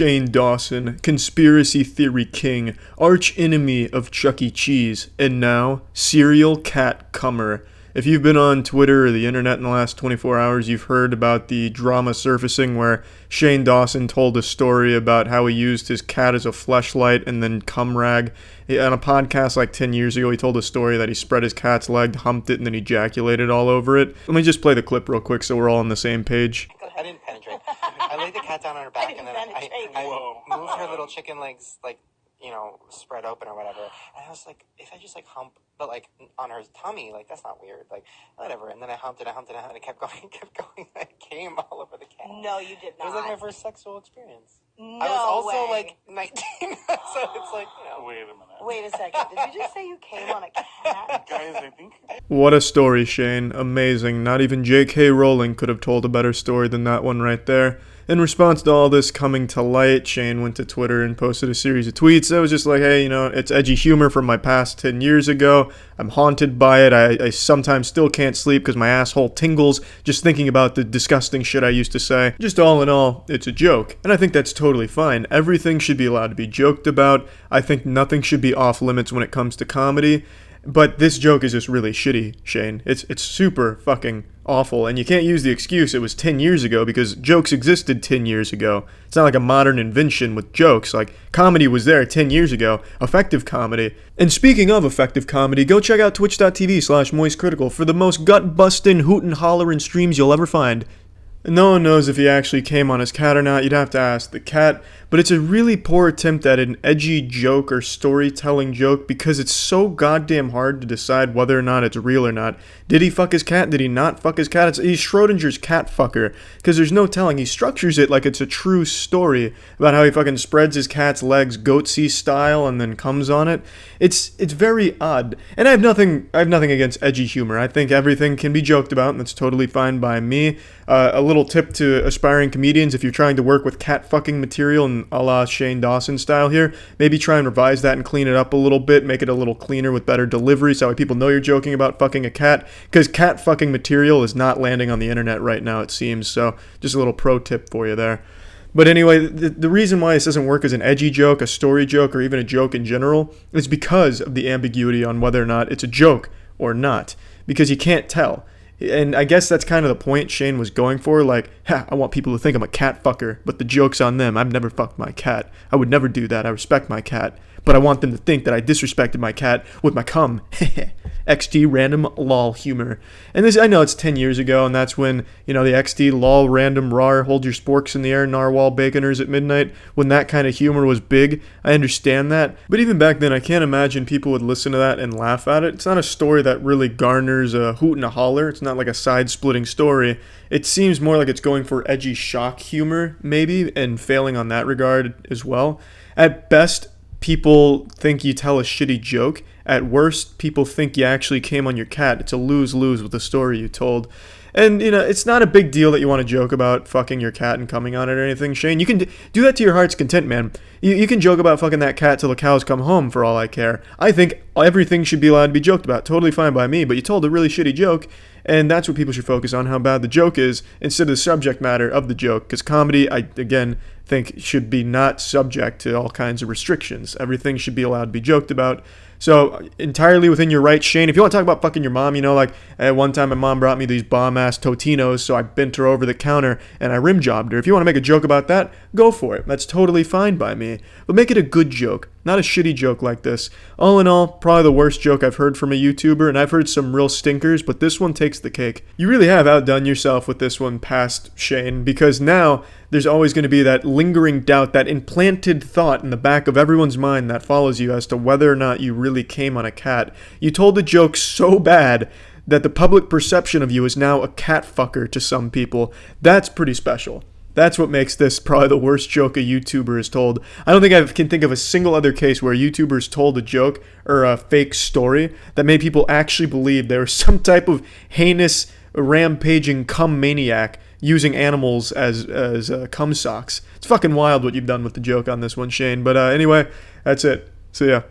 Shane Dawson, conspiracy theory king, arch enemy of Chuck E. Cheese, and now serial cat cummer. If you've been on Twitter or the internet in the last 24 hours, you've heard about the drama surfacing where Shane Dawson told a story about how he used his cat as a fleshlight and then cum rag. On a podcast like 10 years ago, he told a story that he spread his cat's leg, humped it, and then ejaculated all over it. Let me just play the clip real quick so we're all on the same page. I didn't penetrate. I laid the cat down on her back and then I moved her little chicken legs, like, spread open or whatever. And I was like, if I just hump, but on her tummy, that's not weird. Whatever. And then I humped it, and it kept going. I came all over the cat. No, you did not. It was my first sexual experience. No I was also way. 19, so it's Wait a minute. Wait a second. Did you just say you came on a cat? Guys, I think... What a story, Shane. Amazing. Not even J.K. Rowling could have told a better story than that one right there. In response to all this coming to light, Shane went to Twitter and posted a series of tweets that was just like, hey, it's edgy humor from my past 10 years ago. I'm haunted by it. I sometimes still can't sleep because my asshole tingles just thinking about the disgusting shit I used to say. Just all in all, it's a joke. And I think that's totally fine. Everything should be allowed to be joked about. I think nothing should be off limits when it comes to comedy. But this joke is just really shitty, Shane. It's super fucking awful, and you can't use the excuse it was 10 years ago because jokes existed 10 years ago. It's not like a modern invention with jokes. Comedy was there 10 years ago. Effective comedy. And speaking of effective comedy, go check out twitch.tv/moistcritical for the most gut-bustin', hootin' hollerin' streams you'll ever find. No one knows if he actually came on his cat or not. You'd have to ask the cat. But it's a really poor attempt at an edgy joke or storytelling joke because it's so goddamn hard to decide whether or not it's real or not. Did he fuck his cat? Did he not fuck his cat? He's Schrodinger's cat fucker because there's no telling. He structures it like it's a true story about how he fucking spreads his cat's legs goatsy style and then comes on it. It's very odd. And I have nothing against edgy humor. I think everything can be joked about and that's totally fine by me. A little tip to aspiring comedians, if you're trying to work with cat fucking material and a la Shane Dawson style here, maybe try and revise that and clean it up a little bit, make it a little cleaner with better delivery so people know you're joking about fucking a cat, because cat fucking material is not landing on the internet right now, it seems. So just a little pro tip for you there. But anyway, the reason why this doesn't work as an edgy joke, a story joke, or even a joke in general is because of the ambiguity on whether or not it's a joke or not, because you can't tell. And I guess that's kind of the point Shane was going for, I want people to think I'm a cat fucker, but the joke's on them. I've never fucked my cat. I would never do that. I respect my cat. But I want them to think that I disrespected my cat with my cum. XD random lol humor. And this, I know it's 10 years ago, and that's when, the XD lol random rar hold your sporks in the air narwhal baconers at midnight, when that kind of humor was big. I understand that. But even back then, I can't imagine people would listen to that and laugh at it. It's not a story that really garners a hoot and a holler. It's not like a side-splitting story. It seems more like it's going for edgy shock humor, maybe, and failing on that regard as well. At best, people think you tell a shitty joke. At worst, people think you actually came on your cat. It's a lose-lose with the story you told. And, it's not a big deal that you want to joke about fucking your cat and coming on it or anything, Shane. You can do that to your heart's content, man. You can joke about fucking that cat till the cows come home, for all I care. I think everything should be allowed to be joked about. Totally fine by me, but you told a really shitty joke, and that's what people should focus on, how bad the joke is, instead of the subject matter of the joke. Because comedy, I, again, think should be not subject to all kinds of restrictions. Everything should be allowed to be joked about. So, entirely within your right, Shane. If you want to talk about fucking your mom, at one time my mom brought me these bomb-ass Totinos, so I bent her over the counter and I rim-jobbed her. If you want to make a joke about that, go for it. That's totally fine by me. But make it a good joke, not a shitty joke like this. All in all, probably the worst joke I've heard from a YouTuber, and I've heard some real stinkers, but this one takes the cake. You really have outdone yourself with this one past Shane, because now there's always going to be that lingering doubt, that implanted thought in the back of everyone's mind that follows you as to whether or not you really came on a cat. You told the joke so bad that the public perception of you is now a cat fucker to some people. That's pretty special. That's what makes this probably the worst joke a YouTuber has told. I don't think I can think of a single other case where YouTubers told a joke or a fake story that made people actually believe there was some type of heinous, rampaging cum maniac using animals as cum socks. It's fucking wild what you've done with the joke on this one, Shane. But anyway, that's it. See ya.